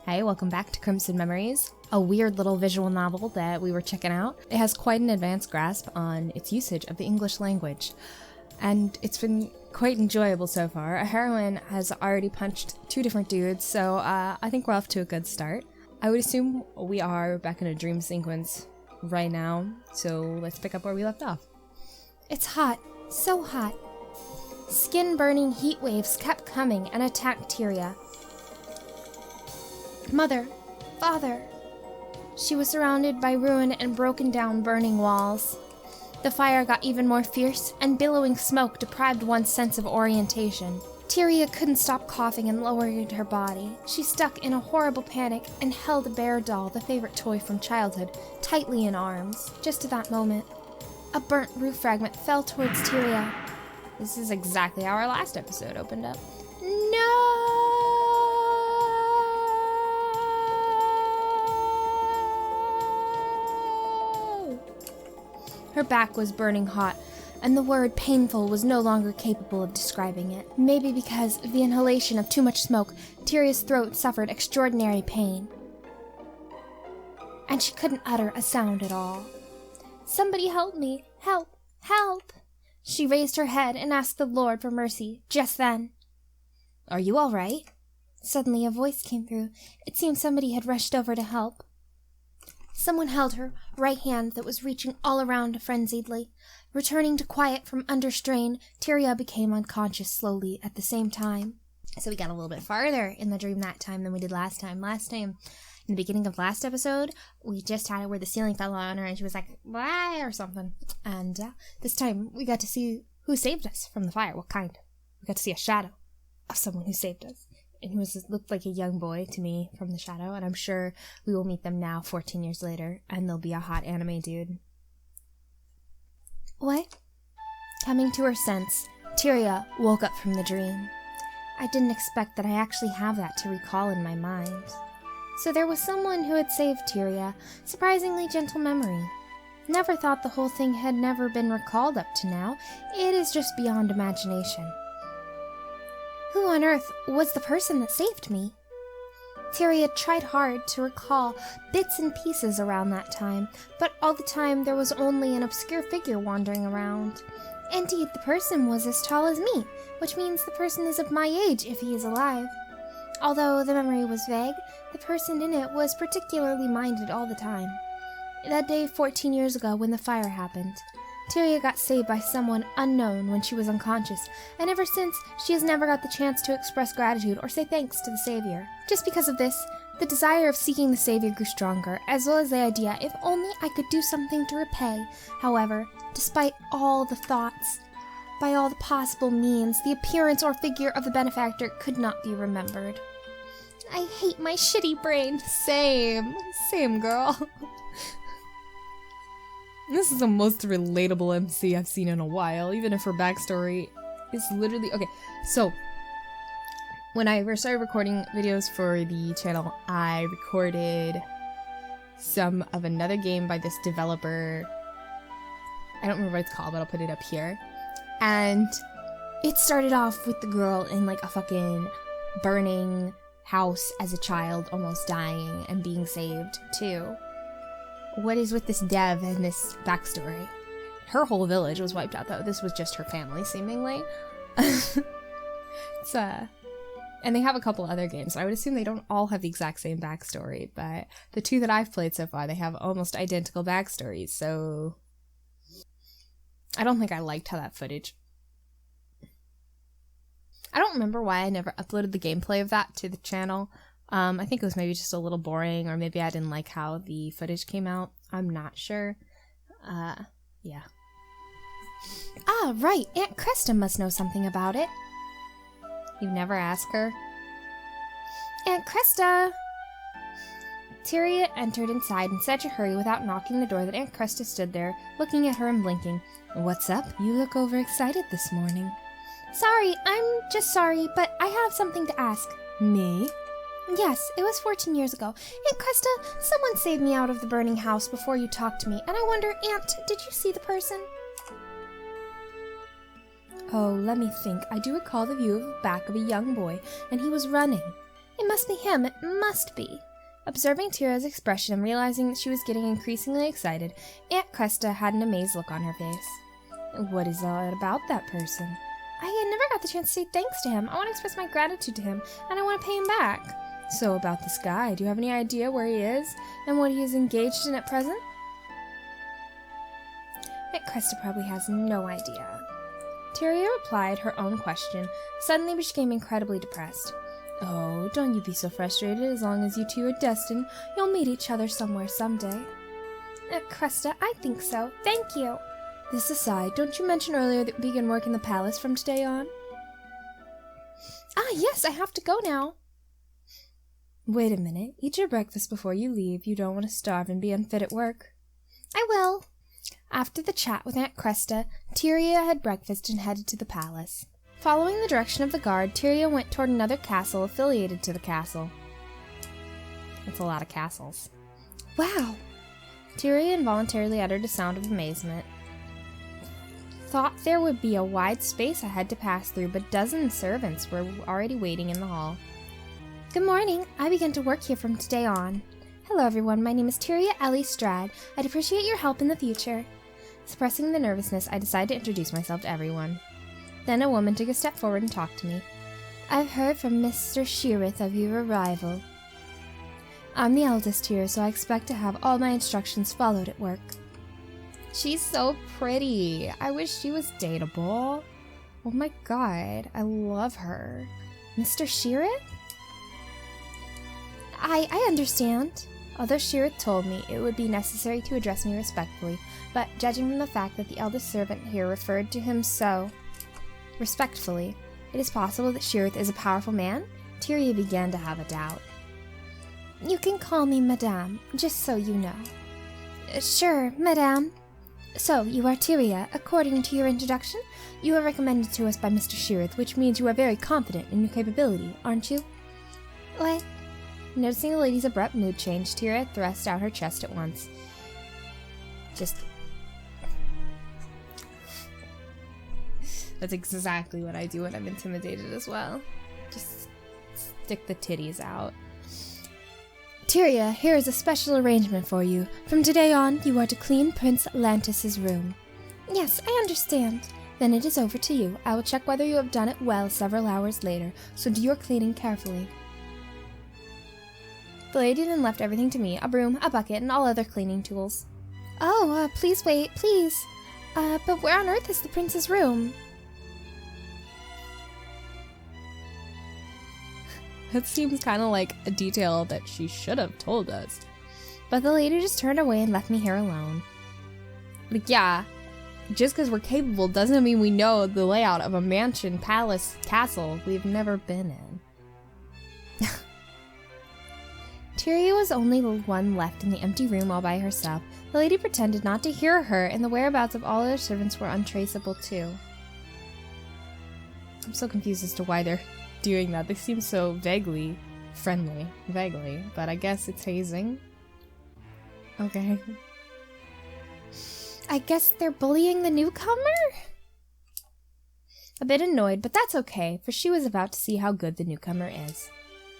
Hey, welcome back to Crimson Memories, a weird little visual novel that we were checking out. It has quite an advanced grasp on its usage of the English language, and it's been quite enjoyable so far. Our heroine has already punched 2 different dudes, so I think we're off to a good start. I would assume we are back in a dream sequence right now, so let's pick up where we left off. It's hot, so hot. Skin-burning heat waves kept coming and attacked Tyria. Mother, father. She was surrounded by ruin and broken down burning walls. The fire got even more fierce, and billowing smoke deprived one's sense of orientation. Tyria couldn't stop coughing and lowered her body. She stuck in a horrible panic and held a bear doll, the favorite toy from childhood, tightly in arms. Just at that moment, a burnt roof fragment fell towards Tyria. This is exactly how our last episode opened up. No! Her back was burning hot, and the word painful was no longer capable of describing it. Maybe because of the inhalation of too much smoke, Tyria's throat suffered extraordinary pain. And she couldn't utter a sound at all. Somebody help me! Help! Help! She raised her head and asked the Lord for mercy just then. Are you all right? Suddenly a voice came through. It seemed somebody had rushed over to help. Someone held her right hand that was reaching all around frenziedly. Returning to quiet from under strain, Tyria became unconscious slowly at the same time. So we got a little bit farther in the dream that time than we did last time. Last time, in the beginning of last episode, we just had it where the ceiling fell on her and she was like, blah, or something. And this time, we got to see who saved us from the fire. What kind? We got to see a shadow of someone who saved us. And he looked like a young boy to me from the shadow, and I'm sure we will meet them now, 14 years later, and they'll be a hot anime dude. What? Coming to her sense, Tyria woke up from the dream. I didn't expect that I actually have that to recall in my mind. So there was someone who had saved Tyria, surprisingly gentle memory. Never thought the whole thing had never been recalled up to now. It is just beyond imagination. Who on earth was the person that saved me? Tyria tried hard to recall bits and pieces around that time, but all the time there was only an obscure figure wandering around. Indeed, the person was as tall as me, which means the person is of my age if he is alive. Although the memory was vague, the person in it was particularly minded all the time. That day 14 years ago when the fire happened, Tyria got saved by someone unknown when she was unconscious, and ever since, she has never got the chance to express gratitude or say thanks to the Savior. Just because of this, the desire of seeking the Savior grew stronger, as well as the idea if only I could do something to repay. However, despite all the thoughts, by all the possible means, the appearance or figure of the benefactor could not be remembered. I hate my shitty brain. Same girl. This is the most relatable MC I've seen in a while, even if her backstory is literally... Okay, so, when I first started recording videos for the channel, I recorded some of another game by this developer. I don't remember what it's called, but I'll put it up here. And it started off with the girl in like a fucking burning house as a child, almost dying and being saved, too. What is with this dev and this backstory? Her whole village was wiped out, though. This was just her family, seemingly. It's, and they have a couple other games, so I would assume they don't all have the exact same backstory, but the 2 that I've played so far, they have almost identical backstories, so... I don't think I liked how that footage... I don't remember why I never uploaded the gameplay of that to the channel. I think it was maybe just a little boring, or maybe I didn't like how the footage came out. I'm not sure. Yeah. Ah, right. Aunt Krista must know something about it. You've never asked her? Aunt Krista! Tyria entered inside in such a hurry without knocking the door that Aunt Krista stood there, looking at her and blinking. What's up? You look overexcited this morning. Sorry, I'm just sorry, but I have something to ask. Me? Yes, it was 14 years ago. Aunt Krista, someone saved me out of the burning house before you talked to me, and I wonder, Aunt, did you see the person? Oh, let me think. I do recall the view of the back of a young boy, and he was running. It must be him, it must be. Observing Tyria's expression and realizing that she was getting increasingly excited, Aunt Cresta had an amazed look on her face. What is all about that person? I had never got the chance to say thanks to him. I want to express my gratitude to him, and I want to pay him back. So about this guy, do you have any idea where he is, and what he is engaged in at present? Aunt Cresta probably has no idea. Tyria replied her own question. Suddenly she became incredibly depressed. Oh, don't you be so frustrated. As long as you two are destined, you'll meet each other somewhere someday. Aunt Cresta, I think so. Thank you. This aside, don't you mention earlier that we begin work in the palace from today on? Ah, yes, I have to go now. Wait a minute. Eat your breakfast before you leave. You don't want to starve and be unfit at work. I will. After the chat with Aunt Cresta, Tyria had breakfast and headed to the palace. Following the direction of the guard, Tyria went toward another castle affiliated to the castle. That's a lot of castles. Wow! Tyria involuntarily uttered a sound of amazement. Thought there would be a wide space I had to pass through, but dozens of servants were already waiting in the hall. Good morning. I begin to work here from today on. Hello everyone, my name is Tyria Ellie Strad. I'd appreciate your help in the future. Suppressing the nervousness, I decided to introduce myself to everyone. Then a woman took a step forward and talked to me. I've heard from Mr. Shearith of your arrival. I'm the eldest here, so I expect to have all my instructions followed at work. She's so pretty. I wish she was dateable. Oh my god, I love her. Mr. Shearith? I understand. Although Shearith told me it would be necessary to address me respectfully, but judging from the fact that the eldest servant here referred to him so respectfully, it is possible that Shearith is a powerful man? Tyria began to have a doubt. You can call me Madame, just so you know. Sure, Madame. So, you are Tyria. According to your introduction, you are recommended to us by Mr. Shearith, which means you are very confident in your capability, aren't you? What? Noticing the lady's abrupt mood change, Tyria thrust out her chest at once. That's exactly what I do when I'm intimidated as well. Just stick the titties out. Tyria, here is a special arrangement for you. From today on, you are to clean Prince Lantis's room. Yes, I understand. Then it is over to you. I will check whether you have done it well several hours later, so do your cleaning carefully. The lady then left everything to me, a broom, a bucket, and all other cleaning tools. Oh, please wait, please. But where on earth is the prince's room? That seems kind of like a detail that she should have told us. But the lady just turned away and left me here alone. Like, yeah, just because we're capable doesn't mean we know the layout of a mansion, palace, castle we've never been in. Tyria was only the one left in the empty room all by herself. The lady pretended not to hear her, and the whereabouts of all other servants were untraceable too. I'm so confused as to why they're doing that. They seem so vaguely friendly. Vaguely. But I guess it's hazing. Okay. I guess they're bullying the newcomer? A bit annoyed, but that's okay, for she was about to see how good the newcomer is.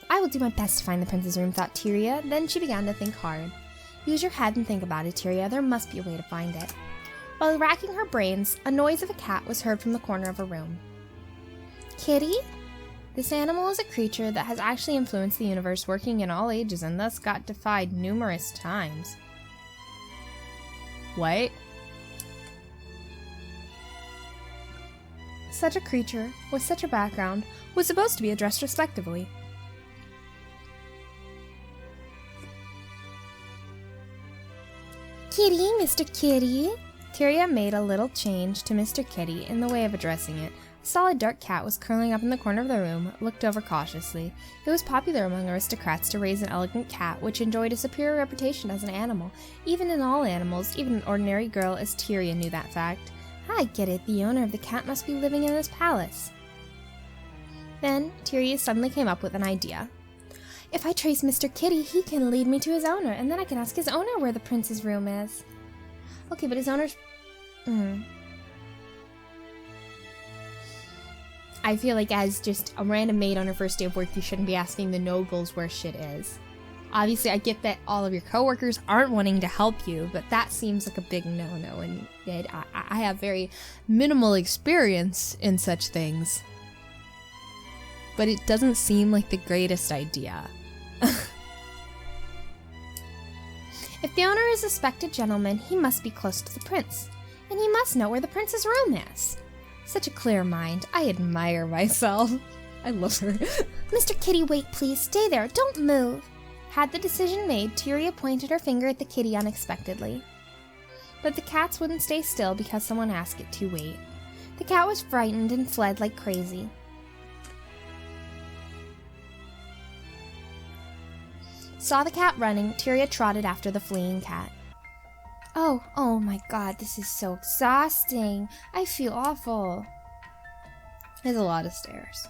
I will do my best to find the prince's room, thought Tyria. Then she began to think hard. Use your head and think about it, Tyria. There must be a way to find it. While racking her brains, a noise of a cat was heard from the corner of her room. Kitty? This animal is a creature that has actually influenced the universe, working in all ages, and thus got defied numerous times. What? Such a creature, with such a background, was supposed to be addressed respectively. Kitty, Mr. Kitty. Tyria made a little change to Mr. Kitty in the way of addressing it. A solid dark cat was curling up in the corner of the room, looked over cautiously. It was popular among aristocrats to raise an elegant cat, which enjoyed a superior reputation as an animal. Even in all animals, even an ordinary girl as Tyria knew that fact. I get it, the owner of the cat must be living in this palace. Then, Tyria suddenly came up with an idea. If I trace Mr. Kitty, he can lead me to his owner, and then I can ask his owner where the prince's room is. Okay, but his owner's... I feel like as just a random maid on her first day of work, you shouldn't be asking the nobles where shit is. Obviously, I get that all of your coworkers aren't wanting to help you, but that seems like a big no-no, and I have very minimal experience in such things. But it doesn't seem like the greatest idea. If the owner is a suspected gentleman, he must be close to the prince, and he must know where the prince's room is. Such a clear mind. I admire myself. I love her. Mr. Kitty, wait please. Stay there. Don't move. Had the decision made, Tyria pointed her finger at the kitty unexpectedly. But the cats wouldn't stay still because someone asked it to wait. The cat was frightened and fled like crazy. Saw the cat running, Tyria trotted after the fleeing cat. Oh my god, this is so exhausting. I feel awful. There's a lot of stairs.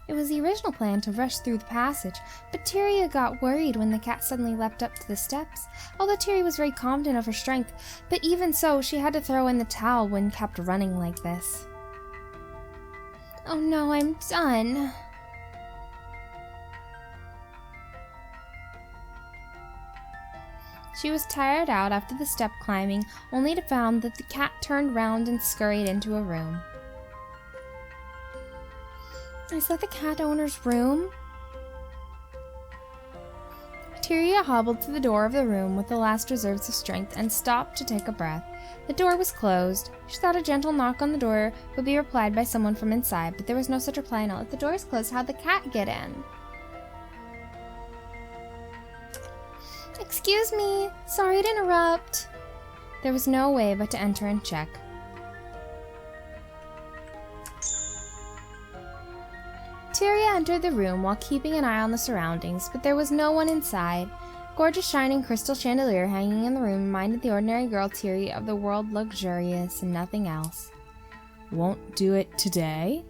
It was the original plan to rush through the passage, but Tyria got worried when the cat suddenly leapt up to the steps. Although Tyria was very confident of her strength, but even so, she had to throw in the towel when kept running like this. Oh no, I'm done. She was tired out after the step climbing, only to find that the cat turned round and scurried into a room. Is that the cat owner's room? Tyria hobbled to the door of the room with the last reserves of strength and stopped to take a breath. The door was closed. She thought a gentle knock on the door would be replied by someone from inside, but there was no such reply, and if the door is closed, how'd the cat get in? Excuse me. Sorry to interrupt. There was no way but to enter and check. Tyria entered the room while keeping an eye on the surroundings, but there was no one inside. Gorgeous shining crystal chandelier hanging in the room reminded the ordinary girl Tyria of the world luxurious and nothing else. Won't do it today?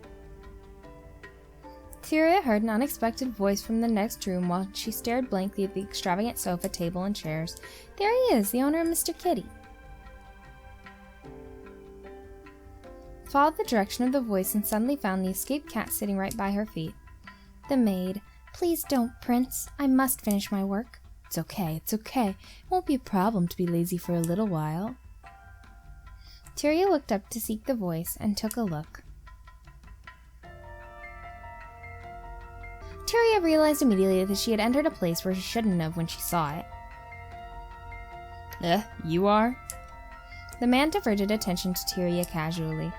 Tyria heard an unexpected voice from the next room while she stared blankly at the extravagant sofa, table, and chairs. There he is, the owner of Mr. Kitty. Followed the direction of the voice and suddenly found the escaped cat sitting right by her feet. The maid. Please don't, Prince. I must finish my work. It's okay. It won't be a problem to be lazy for a little while. Tyria looked up to seek the voice and took a look. Tyria realized immediately that she had entered a place where she shouldn't have when she saw it. You are? The man diverted attention to Tyria casually.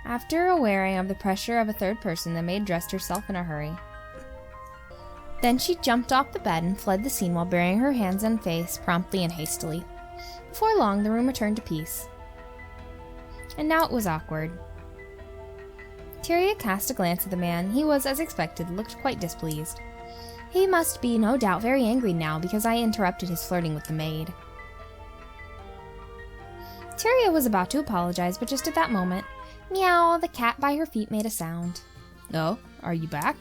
After awaring of the pressure of a third person, the maid dressed herself in a hurry. Then she jumped off the bed and fled the scene while burying her hands and face promptly and hastily. Before long, the room returned to peace. And now it was awkward. Tyria cast a glance at the man. He was, as expected, looked quite displeased. He must be, no doubt, very angry now because I interrupted his flirting with the maid. Tyria was about to apologize, but just at that moment, meow, the cat by her feet made a sound. Oh, are you back?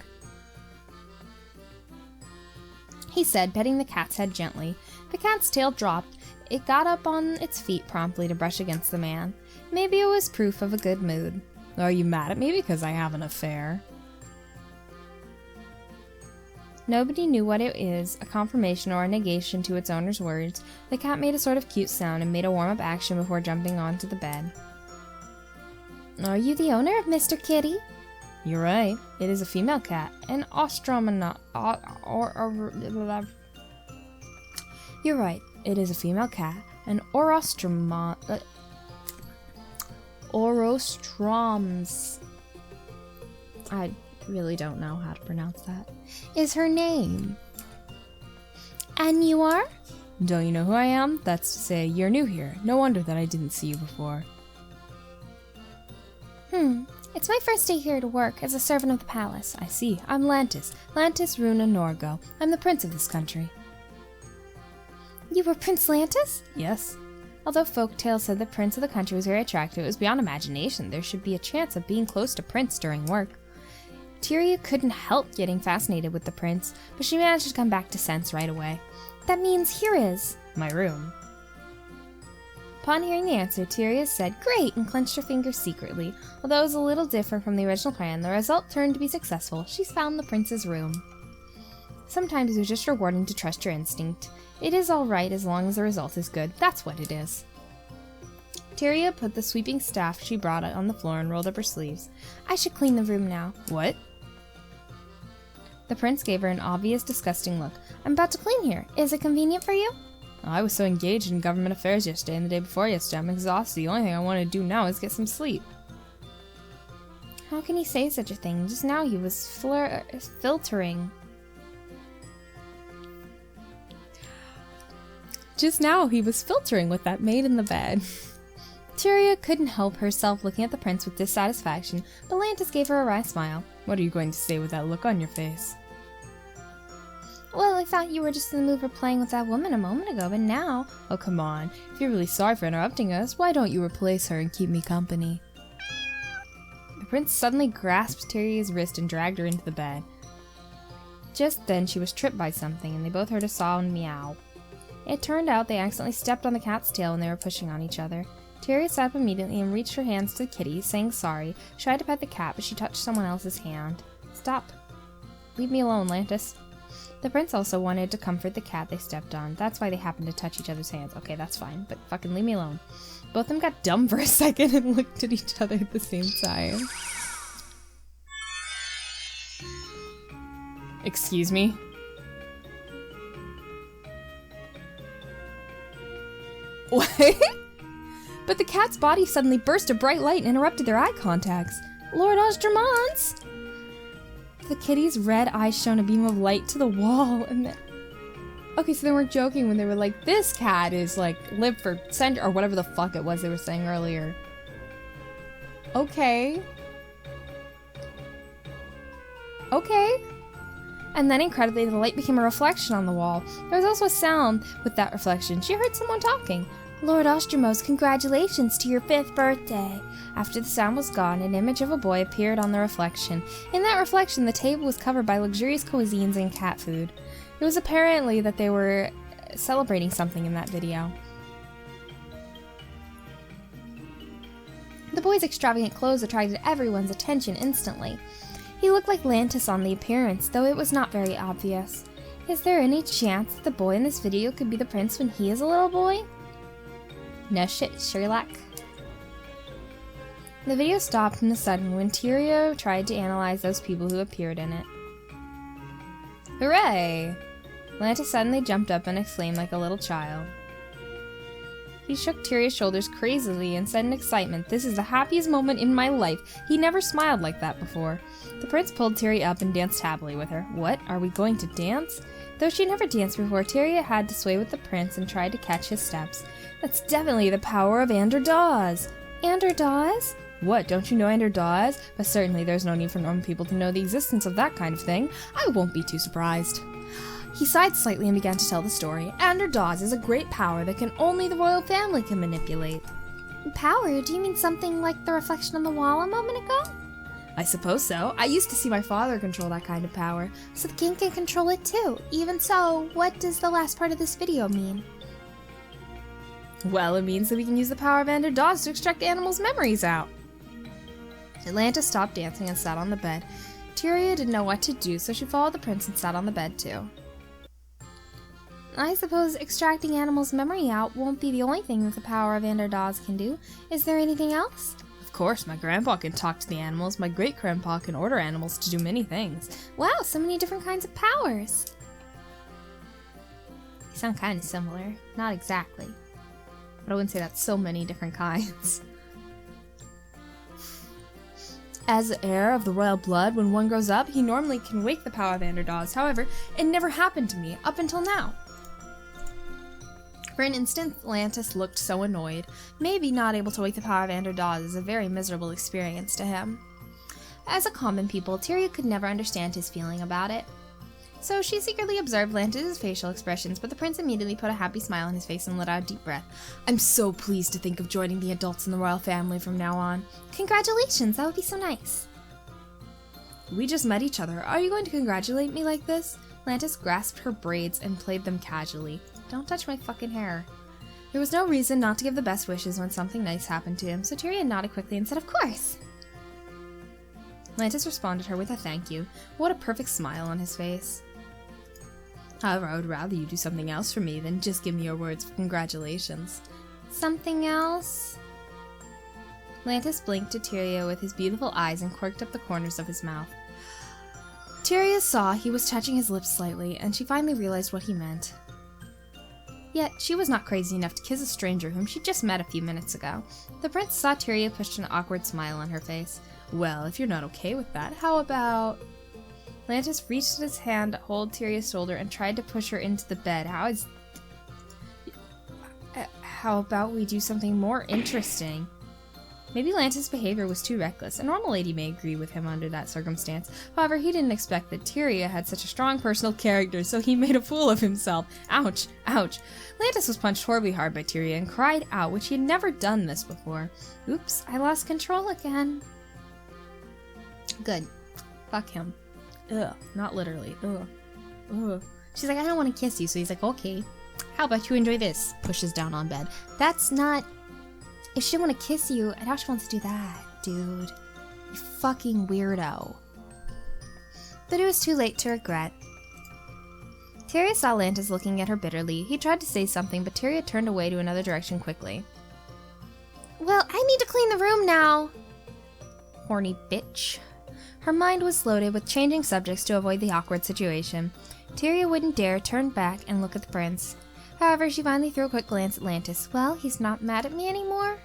He said, petting the cat's head gently. The cat's tail dropped. It got up on its feet promptly to brush against the man. Maybe it was proof of a good mood. Are you mad at me because I have an affair? Nobody knew what it is, a confirmation or a negation to its owner's words. The cat made a sort of cute sound and made a warm-up action before jumping onto the bed. Are you the owner of Mr. Kitty? You're right. It is a female cat, an You're right. It is a female cat, an Orostroms. I really don't know how to pronounce that. Is her name. And you are? Don't you know who I am? That's to say, you're new here. No wonder that I didn't see you before. It's my first day here to work as a servant of the palace. I see. I'm Lantis. Lantis Runa Norgo. I'm the prince of this country. You were Prince Lantis? Yes. Although folktales said the prince of the country was very attractive, it was beyond imagination there should be a chance of being close to Prince during work. Tyria couldn't help getting fascinated with the prince, but she managed to come back to sense right away. That means here is my room. Upon hearing the answer, Tyria said, "Great," and clenched her fingers secretly. Although it was a little different from the original plan, the result turned to be successful. She's found the prince's room. Sometimes it's just rewarding to trust your instinct. It is alright as long as the result is good. That's what it is. Tyria put the sweeping staff she brought on the floor and rolled up her sleeves. "I should clean the room now." "What?" The prince gave her an obvious, disgusting look. "I'm about to clean here. Is it convenient for you?" "I was so engaged in government affairs yesterday and the day before yesterday. I'm exhausted. The only thing I want to do now is get some sleep." How can he say such a thing? Just now he was filtering. Just now he was filtering with that maid in the bed. Tyria couldn't help herself looking at the prince with dissatisfaction, but Lantis gave her a wry smile. "What are you going to say with that look on your face?" "Well, I thought you were just in the mood for playing with that woman a moment ago, but now..." "Oh, come on. If you're really sorry for interrupting us, why don't you replace her and keep me company?" The prince suddenly grasped Tyria's wrist and dragged her into the bed. Just then she was tripped by something, and they both heard a sound meow. It turned out they accidentally stepped on the cat's tail when they were pushing on each other. Tyria sat up immediately and reached her hands to the kitty, saying sorry. She tried to pet the cat, but she touched someone else's hand. "Stop. Leave me alone, Lantis." The prince also wanted to comfort the cat they stepped on. That's why they happened to touch each other's hands. Okay, that's fine, but fucking leave me alone. Both of them got dumb for a second and looked at each other at the same time. Excuse me? What? But the cat's body suddenly burst a bright light and interrupted their eye contacts. "Lord Ostromance!" The kitty's red eyes shone a beam of light to the wall, and then... Okay, so they weren't joking when they were like, "This cat is like, lived for centuries," or whatever the fuck it was they were saying earlier. Okay. Okay. And then, incredibly, the light became a reflection on the wall. There was also a sound with that reflection. She heard someone talking. "Lord Ostromose, congratulations to your 5th birthday." After the sound was gone, an image of a boy appeared on the reflection. In that reflection, the table was covered by luxurious cuisines and cat food. It was apparently that they were celebrating something in that video. The boy's extravagant clothes attracted everyone's attention instantly. He looked like Lantis on the appearance, though it was not very obvious. Is there any chance that the boy in this video could be the prince when he is a little boy? No shit, Sherlock. The video stopped in a sudden when Tyria tried to analyze those people who appeared in it. Hooray! Lantis suddenly jumped up and exclaimed like a little child. He shook Tyria's shoulders crazily and said in excitement, "This is the happiest moment in my life." He never smiled like that before. The prince pulled Tyria up and danced happily with her. What? Are we going to dance? Though she never danced before, Tyria had to sway with the prince and tried to catch his steps. That's definitely the power of Ander Dawes. Ander Dawes? What, don't you know Ander Dawes? But certainly there's no need for normal people to know the existence of that kind of thing. I won't be too surprised. He sighed slightly and began to tell the story. Ander Dawes is a great power that can only the royal family can manipulate. Power? Do you mean something like the reflection on the wall a moment ago? I suppose so. I used to see my father control that kind of power. So the king can control it too. Even so, what does the last part of this video mean? Well, it means that we can use the power of Ander Dawes to extract animals' memories out. Atlanta stopped dancing and sat on the bed. Tyria didn't know what to do, so she followed the prince and sat on the bed too. I suppose extracting animals' memory out won't be the only thing that the power of Ander Dawes can do. Is there anything else? Of course, my grandpa can talk to the animals. My great-grandpa can order animals to do many things. Wow, so many different kinds of powers. They sound kind of similar. Not exactly. But I wouldn't say that's so many different kinds. As heir of the royal blood, when one grows up, he normally can wake the power of Ander Dawes. However, it never happened to me, up until now. For an instant, Lantis looked so annoyed. Maybe not able to wake the power of Ander Dawes is a very miserable experience to him. As a common people, Tyria could never understand his feeling about it. So she secretly observed Lantis' facial expressions, but the prince immediately put a happy smile on his face and let out a deep breath. I'm so pleased to think of joining the adults in the royal family from now on. Congratulations, that would be so nice. We just met each other. Are you going to congratulate me like this? Lantis grasped her braids and played them casually. Don't touch my fucking hair. There was no reason not to give the best wishes when something nice happened to him, so Tyria nodded quickly and said, "Of course." Lantis responded her with a thank you. What a perfect smile on his face. However, I would rather you do something else for me than just give me your words of congratulations. Something else? Lantis blinked at Tyria with his beautiful eyes and quirked up the corners of his mouth. Tyria saw he was touching his lips slightly, and she finally realized what he meant. Yet, she was not crazy enough to kiss a stranger whom she just met a few minutes ago. The prince saw Tyria push an awkward smile on her face. Well, if you're not okay with that, how about... Lantis reached his hand to hold Tyria's shoulder and tried to push her into the bed. How about we do something more interesting? Maybe Lantis' behavior was too reckless. A normal lady may agree with him under that circumstance. However, he didn't expect that Tyria had such a strong personal character, so he made a fool of himself. Ouch, ouch. Lantis was punched horribly hard by Tyria and cried out, which he had never done this before. Oops, I lost control again. Good. Fuck him. Ugh, not literally. Ugh. Ugh. She's like, I don't want to kiss you, so he's like, okay. How about you enjoy this? Pushes down on bed. That's not... If she didn't want to kiss you, how she wants to do that, dude? You fucking weirdo. But it was too late to regret. Tyria saw Lantis looking at her bitterly. He tried to say something, but Tyria turned away to another direction quickly. Well, I need to clean the room now. Horny bitch. Her mind was loaded with changing subjects to avoid the awkward situation. Tyria wouldn't dare turn back and look at the prince. However, she finally threw a quick glance at Lantis. Well, he's not mad at me anymore?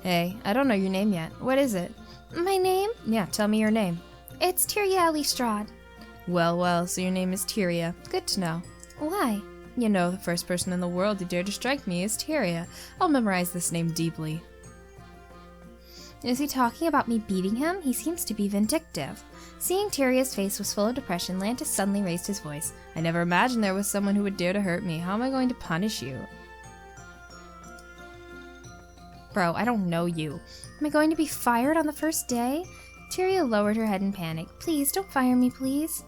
Hey, I don't know your name yet. What is it? My name? Yeah, tell me your name. It's Tyria Lestrade. Well, so your name is Tyria. Good to know. Why? You know, the first person in the world to dare to strike me is Tyria. I'll memorize this name deeply. Is he talking about me beating him? He seems to be vindictive. Seeing Tyria's face was full of depression, Lantis suddenly raised his voice. I never imagined there was someone who would dare to hurt me. How am I going to punish you? Bro, I don't know you. Am I going to be fired on the first day? Tyria lowered her head in panic. Please, don't fire me, please.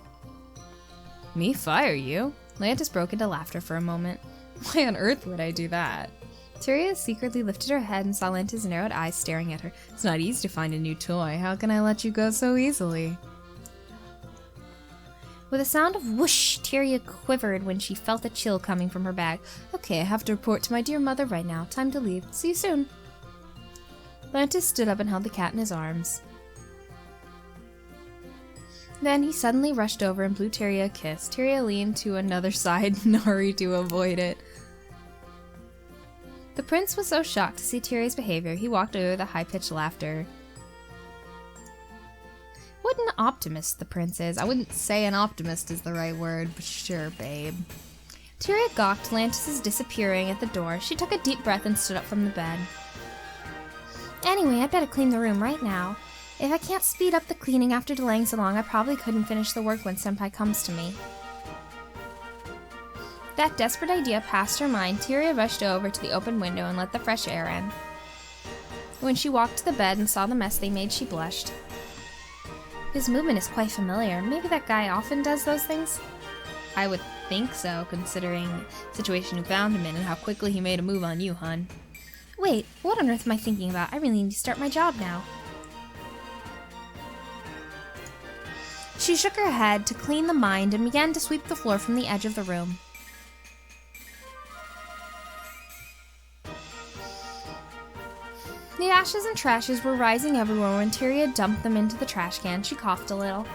Me fire you? Lantis broke into laughter for a moment. Why on earth would I do that? Tyria secretly lifted her head and saw Lantis' narrowed eyes staring at her. It's not easy to find a new toy. How can I let you go so easily? With a sound of whoosh, Tyria quivered when she felt a chill coming from her bag. Okay, I have to report to my dear mother right now. Time to leave. See you soon. Lantis stood up and held the cat in his arms. Then he suddenly rushed over and blew Tyria a kiss. Tyria leaned to another side and hurried to avoid it. The prince was so shocked to see Tyria's behavior, he walked over with high-pitched laughter. What an optimist the prince is. I wouldn't say an optimist is the right word, but sure, babe. Tyria gawked Lantis' disappearing at the door. She took a deep breath and stood up from the bed. Anyway, I better clean the room right now. If I can't speed up the cleaning after delaying so long, I probably couldn't finish the work when Senpai comes to me. That desperate idea passed her mind. Tyria rushed over to the open window and let the fresh air in. When she walked to the bed and saw the mess they made, she blushed. His movement is quite familiar. Maybe that guy often does those things? I would think so, considering the situation you found him in and how quickly he made a move on you, hun. Wait, what on earth am I thinking about? I really need to start my job now. She shook her head to clean the mind and began to sweep the floor from the edge of the room. The ashes and trashes were rising everywhere when Tyria dumped them into the trash can. She coughed a little.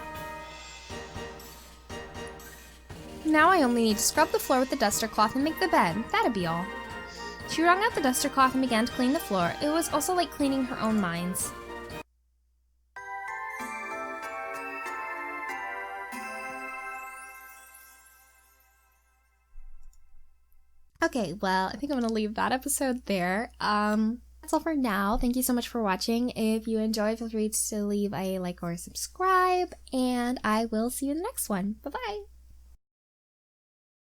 Now I only need to scrub the floor with the duster cloth and make the bed. That'd be all. She wrung out the duster cloth and began to clean the floor. It was also like cleaning her own minds. Okay, well, I think I'm going to leave that episode there. That's all for now. Thank you so much for watching. If you enjoyed, feel free to leave a like or subscribe, and I will see you in the next one. Bye-bye!